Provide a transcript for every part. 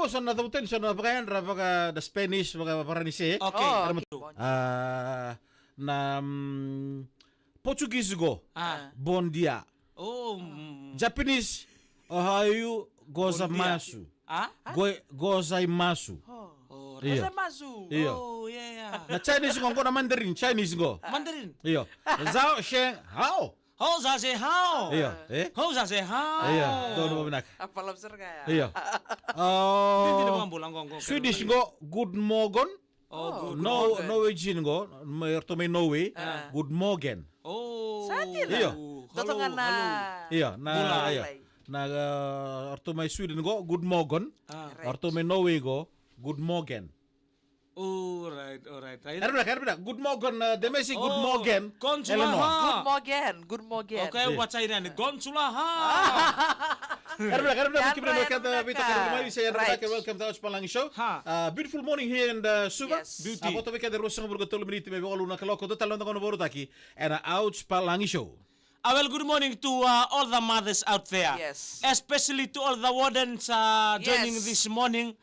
sa natautin sa napakayan rapaka the Spanish mga paranise. Okay. Na Portuguese go. Bon dia. Oh. Japanese ohayo gozaimasu. Gozaimasu. Oh, Iya. Mazu. Iya. oh, yeah. Na Chinese go na Mandarin, Chinese go. Mandarin. Iyo. Zhao Sheng Hao. How does it how? Iyo. How does it how? Iya, doon mo binak. Apa lobster kaya? Iyo. Hindi naman bulang gong. Swedish go good morgon. Oh, good. Norwegian go may Norway. Good morgen. Oh. Sa atin Iyo. Totongan na. Iya, na iya. Na may Sweden go good morgon. May Norway go good morgen. Oh, right. Erbeda. Good morgen, demesi good morgen. Konsulaha. Good morgen. Okay, what's I then? Konsulaha. Erbeda, Right. welcome to Ouch Palangi Show. Beautiful morning here in the Suba. Yes. Beauty. Apo to beka de rosang burgo tolo minute me bolu na kaloko to talon kono borutaki. And Ouch Palangi Show. Well, good morning to all the mothers out there. Yes. Especially to all the wardens joining this morning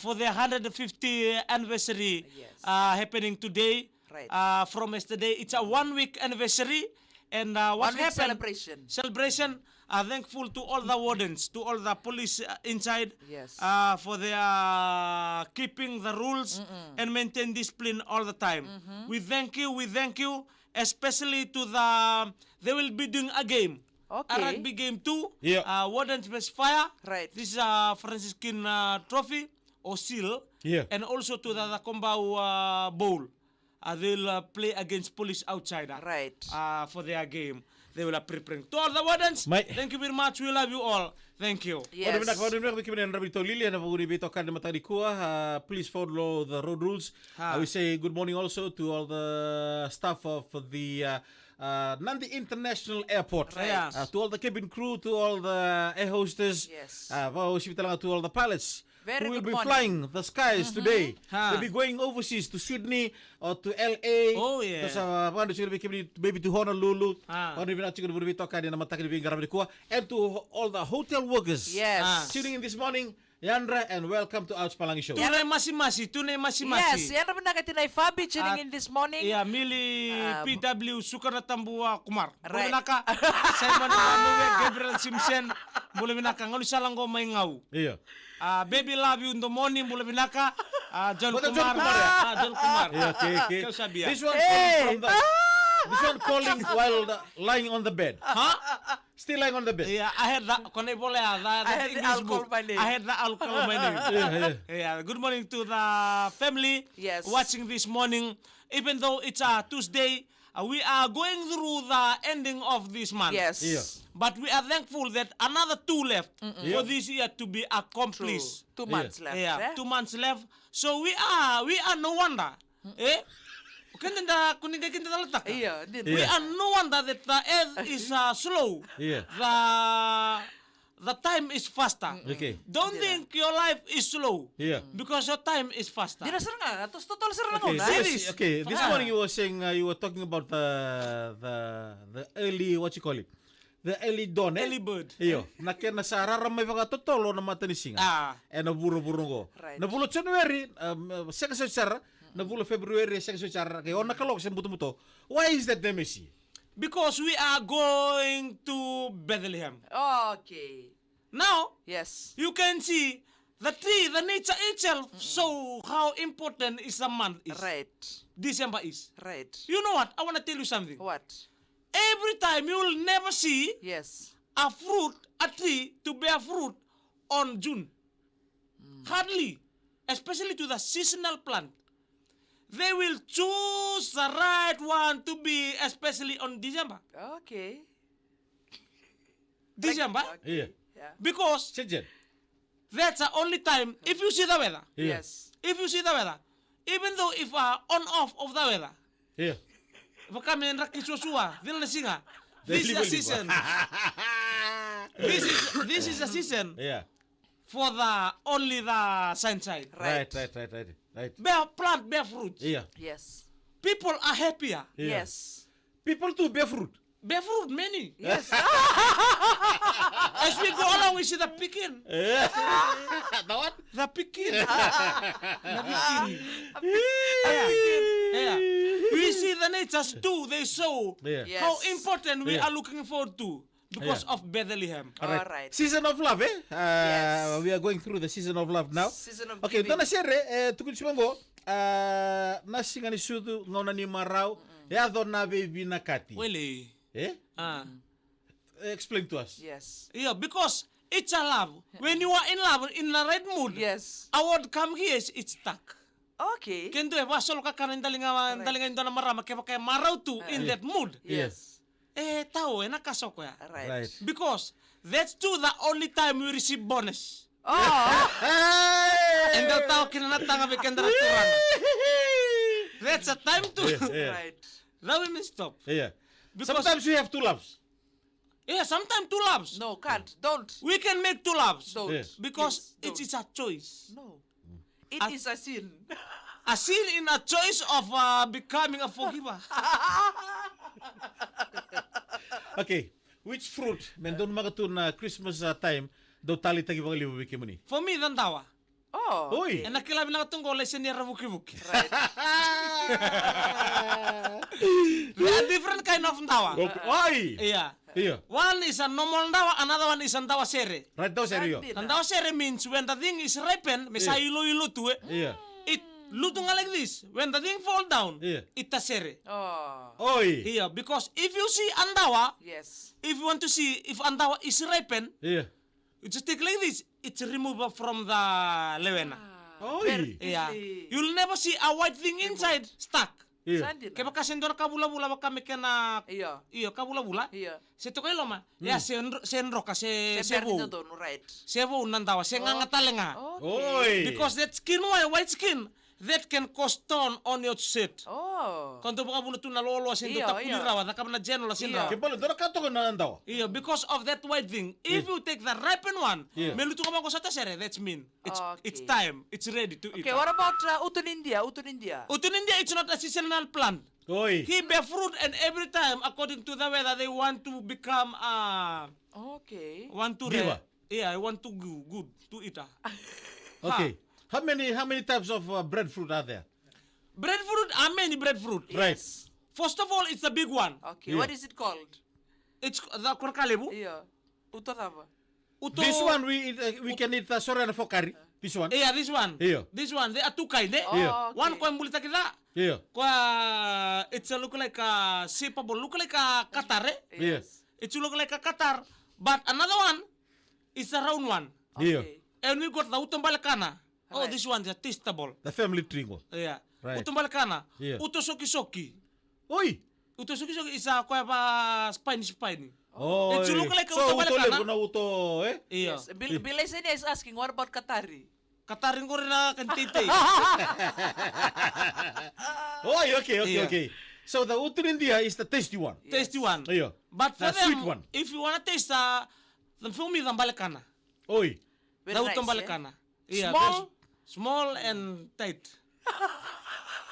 for the 150th anniversary happening today. Right. From yesterday, it's a 1 week anniversary. And what 1 week happened? celebration. Thankful to all the wardens, to all the police inside Yes. for their keeping the rules and maintain discipline all the time. We thank you, especially to they will be doing a game. Okay. A rugby game too. Yeah. Wardens Best Fire. Right. This is a Franciscan trophy or seal. Yeah. And also to the Kombau Bowl. They'll play against police outside. Right. For their game. They will preparing. To all the wardens, thank you very much. We love you all. Thank you. Yes. Please follow the road rules. We say good morning also to all the staff of the Nandi International Airport. Right. To all the cabin crew, to all the air hostess. Yes. To all the pilots. Very who will good be morning. flying the skies today. Ha. They'll be going overseas to Sydney or to LA. Oh, yeah. Maybe to Honolulu. Ha. And to all the hotel workers Yes. tuning in this morning. Yandra and welcome to Ouch Palangi Show. Tunay masi-masi. Yes. Yan naman nakatinay Fabi tuning in this morning. Yeah, Mili PW Sukarnatambua Kumar. Right. Muli naka Simon Manuel Gabriel Simpson. Muli naka ngalu salanggo may ngaw. Yeah. Baby love you in the morning. Muli naka John What a Kumar. John Kumar, John Kumar. Yeah, okay. Kau sabi This one calling from this one calling while lying on the bed. Huh? Still lying on the bed. Yeah, I had that. Kung boleh I had the alcohol by name. I had the alcohol by name. Yeah. Good morning to the family. Yes. Watching this morning. Even though it's a Tuesday, we are going through the ending of this month. Yes. Yeah. But we are thankful that another 2 left for this year to be True. accomplished. 2 months left. Yeah, eh? 2 months left. So we are no wonder. Kinda kuninga kinda talatak. Iya, din. We are no wonder that the earth is slow. Yeah. The time is faster. Okay. Don't think your life is slow. Yeah. Because your time is faster. Di na sir nga. Tapos total sir lang Okay, una. this morning you were saying you were talking about the early what you call it, the early dawn. Early bird. Iyo, nakya sa raramay mga totolo na matanisinga. Naburo-buro ko. Right. Nabulo January, seka sa nabulo February, seka sa kaya on nakalok sa buto-buto. Why is that, Nemesi? Because we are going to Bethlehem. Okay. Now, Yes. you can see the tree, the nature itself, show how important is a month is. Right. December is. Right. You know what? I want to tell you something. What? Every time you will never see Yes. a tree to bear fruit on June. Hardly. Especially to the seasonal plant. They will choose the right one to be especially on December. Okay. December. Yeah. Yeah. Because Sejen. that's the only time, if you see the weather, Yeah. Yes. if you see the weather, even though if on-off of the weather, Yeah. if kami nrak isusua, dila singa, this is a season. This is a season Yeah. for only the sunshine. Right. Right. Bear fruit. Yeah. Yes. People are happier. Yeah. Yes. People too bear fruit. Bear fruit, many. Yes. As we go along, we see the picking. The what? The pikin. The pikin. Yeah. We see the natures too. They show Yeah. Yes. how important we Yeah. are looking forward to because of Bethlehem. All right. Season of love, eh? Yes. We are going through the season of love now. Season of Okay, giving. tana sere tukul simango nasinga ni sudu ngona ni marau ya dona baby na kati. Really? Eh? Explain to us. Yes. Yeah, because it's a love. When you are in love, in the right mood, Yes. a word come here, it's stuck. Okay. Kendo wasol ka kanan dalinga indona marama kaya marau tu in that mood. Yes. Tao nakasok ya. Right. Right. Because that's too the only time we receive bonus. Oh. Hey! And the tao kinanatanga bekenda restaurant. That's a time to. Yeah. Right. Now we must stop. Yeah. Because- Sometimes we have two loves. Yeah, sometimes two loves. No, can't. Don't. We can make two loves. Don't. Yes. Because Please, it is a choice. No. It is a sin. A sin in a choice of becoming a forgiver. Okay. Which fruit men don magatun na Christmas time do tali tagi bang libu biki muni. For me, dandawa. Oh. Uy. Okay. And nakilabi na katong golay siya niya rabuki-buki. Right. They are different kind of dawa. Oi. Yeah. Iyo. One is a normal dawa, another one is a dawa sere. Right daw serio. Hindi And na. dawa sere means when the thing is ripened, may sa ilo-ilo to it. Iya. It lutunga like this. When the thing fall down, Yeah. it tasere. Oh. Oi. Yeah, because if you see andawa, Yes. if you want to see if andawa is ripened, Iya. you just take like this. It's removed from the lewena. Oi. Very Yeah. easily. You'll never see a white thing inside stuck. Iya. Sandi na. Kaya kasendor kabula-bula baka mekena Iya. iyo kabula-bula. Iya. Se to kayo loma. Ya senro ka se Seperti bo. itu, right. Se bo nandawa se ngangatalenga. Oi. Because that skin white skin that can cause stone on your shit. Oh. Kanto baka buno tu nalolo sindo Iyo, tapuli iyo. rawa nakam na jeno la sinra. Iyo. Kembali dora kato ko na daw. Iyo, because of that white thing. If you take the ripened one, Yeah. melutu ka bang ko sa tasere, that's mean. It's Okay. time. It's ready to eat. Okay, what about Utun India? Utun India. Utun India, it's not a seasonal plant. Oi. He bear fruit and every time according to the weather they want to become Okay. want to Diva. I want to good to eat. Okay. How many types of breadfruit are there? Breadfruit, many breadfruit. Right. Yes. First of all, it's the big one. Okay, Yeah. what is it called? It's the korkalebu. Iya. Utot apa? Uto, This one we can eat sorry for curry. This one. Yeah, this one. Iya. This one. There are two kind. Oh, Yeah. okay. One ko yang bulita kita. Yeah. It's a look like a shapeable, look like a qatar. Yes. It look like a qatar, but another one is a round one. Yeah. Okay. And we got the utong balakana. Oh, Right. this one is tastable. The family tree one. Yeah. Right. Utong balakana. Yeah. Uto soki-soki. Oi. Uto soki-soki is a kaya pa spiny. Oh. It's look like so uto uto balakana. le na uto eh. Iya. Yes. Bilay Senia is asking, what about Qatari? Katarin ko rin na kantite. Oh, okay. Yeah. So the uto in India is the tasty one. Tasty one. Yeah. But for The sweet them, one. if you wanna taste the film is ang balakana. Oi. Very The nice, utong eh? balakana. Yeah, Small? there's- small and tight.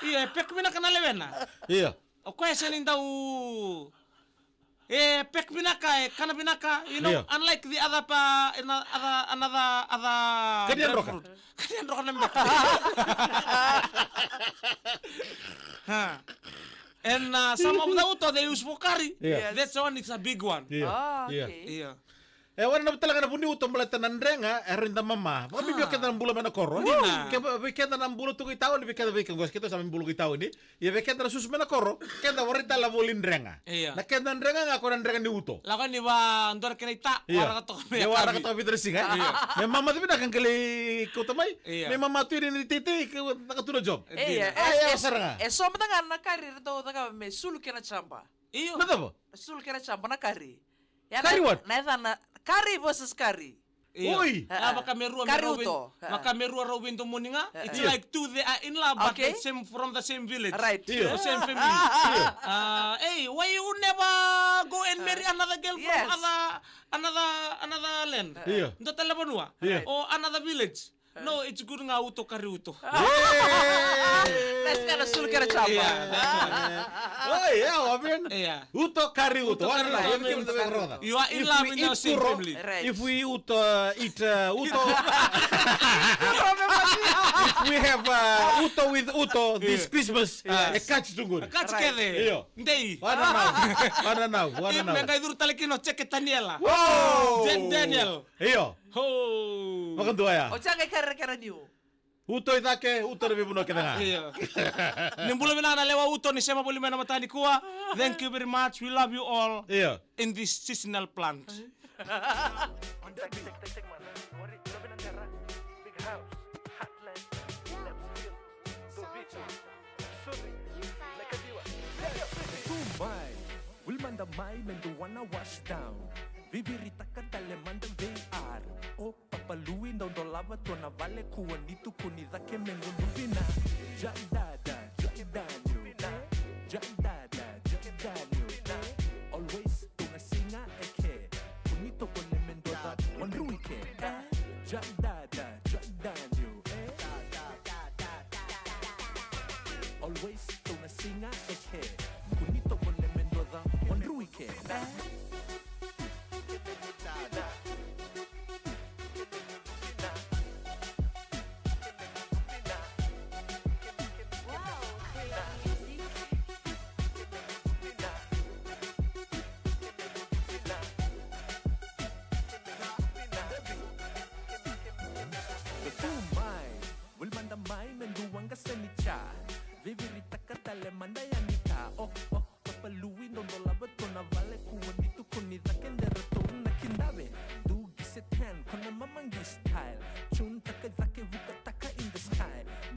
Iya, pek mina kana lewena. Yeah. O kaya siya daw pek binaka kana binaka, you know, Yeah. unlike the other other Kadian roka. breadfruit. Kadian roka ng baka. And some of the uto they use for curry. Yeah. That's one, it's a big one. Yeah. Ah, Yeah. okay. Yeah. Wana na talaga na bundi utong balata nan renga erin da mama. Mga bibyo kita ng bula man akoro. na. Kaya kita ng bula tu kita ni bikada bikang gos kita sa bulu kita ni. Ya bikada na susu man akoro. Kaya warita la bolin renga. Iya. Na kaya nan renga nga ako nan renga ni uto. Lako ni ba andor kinita Iya. wala ka to Ya wara ka to bidresi nga. May mama tu na kang kali ko tamay. Iya. May mama tu ni titi nakatuna job. Iya, Ay, saranga. som na nga na kari rito daga me sul kena chamba. Iyo. Nada ba? Sul kena chamba na kari. Ya, Curry what? Na kari versus kari. Iya. Uy. Makameru Karuto. raw winto mo nga. It's Iya. like two they are in love but Okay. the same from the same village. Right. Iya. The same family. Hey, why you never go and marry another girl Yes. from another land? Iya. Ndo Talabanua. Iya. Or another village. No, it's good nga uto kari uto. Let's get a sulkera chapa. Oh yeah, I mean, Yeah. uto kari uto. Kari Wala, uto. yun yung tawag roda. You are in If love we with eat your same puro, family. Right. If we eat uto, if we have uto with uto this Christmas, catch too good. Catch Right. kede. Iyo. Ndei. Wana now. Mengkai duru talikino cek Daniela. Wow! Daniel. Iyo. Ho. Makan dua ya. O tsaka kara niyo. Uto itake, uto na bibuno kita nga. Iya. Nimbulu mina na lewa uto ni sema buli mena matani kuwa. Thank you very much. We love you all Iyo. in this seasonal plant. Tumai, Wilmanda Mai Menduana wash down. Vivirita katale manda VR. O papaluin daw do lava to na vale kuwa nitu kunida ke mengunuvina. Jadada, jadanyo. Jadada, jadanyo. Always tunga singa eke. Kunito kone mendoza wanruike. Jadada, jadanyo. Always tunga singa eke. Kunito kone mendoza wanruike. Tumai, Wilmanda Mai Menduang Kasanicha. Vivirita katale manda yanika. Oh, papaluin don dolaba to na vale kuwanito kunida kendera to na kindabe. Du gisetan kona mamangi style. Chun takadake vukata